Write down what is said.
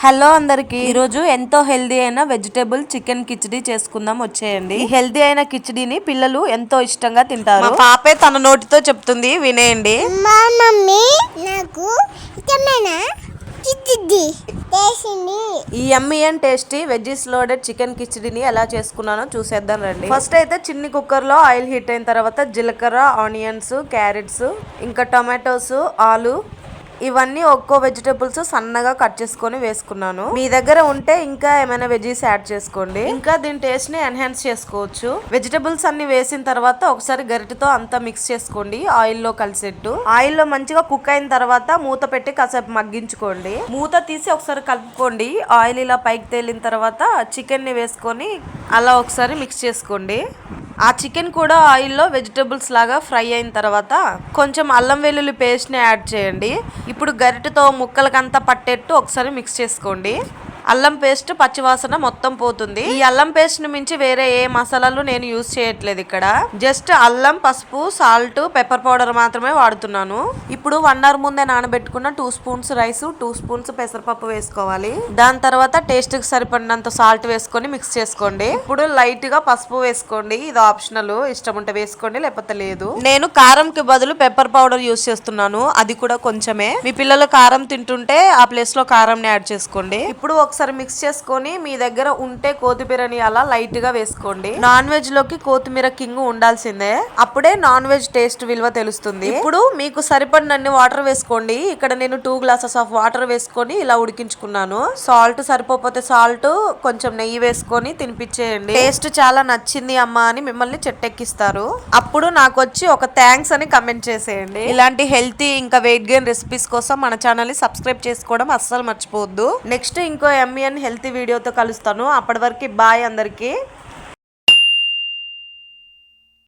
Hello అందరికి, ఈ రోజు ఎంతో హెల్దీ అయిన వెజిటేబుల్ చికెన్ కిచిడి చేసుకుందాం వచ్చేయండి. ఈ హెల్దీ అయిన కిచిడిని పిల్లలు ఎంతో ఇష్టంగా తింటారు. మా పాపే తన నోటితో చెప్తుంది, వినేయండి. మా మమ్మీ నాకు ఇష్టమైన కిచిడి చేసింది. ఈ yummy and tasty veggies loaded chicken కిచిడిని ఎలా చేసుకున్నానో చూసేద్దాం రండి. ఫస్ట్ అయితే చిన్ని కుక్కర్ లో ఆయిల్ హీట్ అయిన తర్వాత జీలకర్ర, ఆనియన్స్, క్యారెట్స్, ఇంకా టొమాటోస్, ఆలు ఇవన్నీ ఒక్కో వెజిటేబుల్స్ సన్నగా కట్ చేసుకొని వేసుకున్నాను. మీ దగ్గర ఉంటే ఇంకా ఏమైనా వెజీస్ యాడ్ చేసుకోండి. ఇంకా దీని టేస్ట్ ని ఎన్హాన్స్ చేసుకోవచ్చు. వెజిటేబుల్స్ అన్ని వేసిన తర్వాత ఒకసారి గరిటెతో అంతా మిక్స్ చేసుకోండి ఆయిల్ లో కలిసేట్టు. ఆయిల్ లో మంచిగా కుక్ అయిన తర్వాత మూత పెట్టి కాసేపు మగ్గించుకోండి. మూత తీసి ఒకసారి కలుపుకోండి. ఆయిల్ ఇలా పైకి తేలిన తర్వాత చికెన్ ని వేసుకొని అలా ఒకసారి మిక్స్ చేసుకోండి. ఆ చికెన్ కూడా ఆయిల్లో వెజిటేబుల్స్ లాగా ఫ్రై అయిన తర్వాత కొంచెం అల్లం వెల్లుల్లి పేస్ట్ని యాడ్ చేయండి. ఇప్పుడు గరిటెతో ముక్కలకంతా పట్టేట్టు ఒకసారి మిక్స్ చేసుకోండి. అల్లం పేస్ట్ పచ్చివాసన మొత్తం పోతుంది. ఈ అల్లం పేస్ట్ ని మించి వేరే ఏ మసాలాలు నేను యూజ్ చేయట్లేదు. ఇక్కడ జస్ట్ అల్లం, పసుపు, సాల్ట్, పెప్పర్ పౌడర్ మాత్రమే వాడుతున్నాను. ఇప్పుడు 1 అవర్ ముందే నానబెట్టుకున్న 2 స్పూన్స్ రైస్, 2 స్పూన్స్ పెసరపప్పు వేసుకోవాలి. దాని తర్వాత టేస్ట్ కి సరిపడినంత సాల్ట్ వేసుకొని మిక్స్ చేసుకోండి. ఇప్పుడు లైట్ గా పసుపు వేసుకోండి. ఇది ఆప్షనల్, ఇష్టం ఉంటే వేసుకోండి లేకపోతే లేదు. నేను కారం కి బదులు పెప్పర్ పౌడర్ యూజ్ చేస్తున్నాను, అది కూడా కొంచెమే. మీ పిల్లలు కారం తింటుంటే ఆ ప్లేస్ లో కారం ని యాడ్ చేసుకోండి. ఇప్పుడు ఒకసారి మిక్స్ చేసుకొని మీ దగ్గర ఉంటే కొత్తిమీరని అలా లైట్ గా వేసుకోండి. నాన్ వెజ్ లోకి కొత్తిమీర కింగ్ ఉండాల్సిందే, అప్పుడే నాన్ వెజ్ టేస్ట్ విలువ తెలుస్తుంది. ఇప్పుడు మీకు సరిపడినన్ని వాటర్ వేసుకోండి. ఇక్కడ నేను 2 గ్లాసెస్ ఆఫ్ వాటర్ వేసుకొని ఇలా ఉడికించుకున్నాను. సాల్ట్ సరిపోతే సాల్ట్, కొంచెం నెయ్యి వేసుకొని తినిపించేయండి. టేస్ట్ చాలా నచ్చింది అమ్మా అని మిమ్మల్ని చెట్టెక్కిస్తారు. అప్పుడు నాకు వచ్చి ఒక థ్యాంక్స్ అని కమెంట్ చేసేయండి. ఇలాంటి హెల్తీ ఇంకా వెయిట్ గెయిన్ రెసిపీస్ కోసం మన ఛానల్ ని సబ్స్క్రైబ్ చేసుకోవడం అస్సలు మర్చిపోవద్దు. నెక్స్ట్ ఇంకో యమ్మీ అండ్ హెల్తీ వీడియోతో కలుస్తాను. అప్పటి వరకు బాయ్ అందరికీ.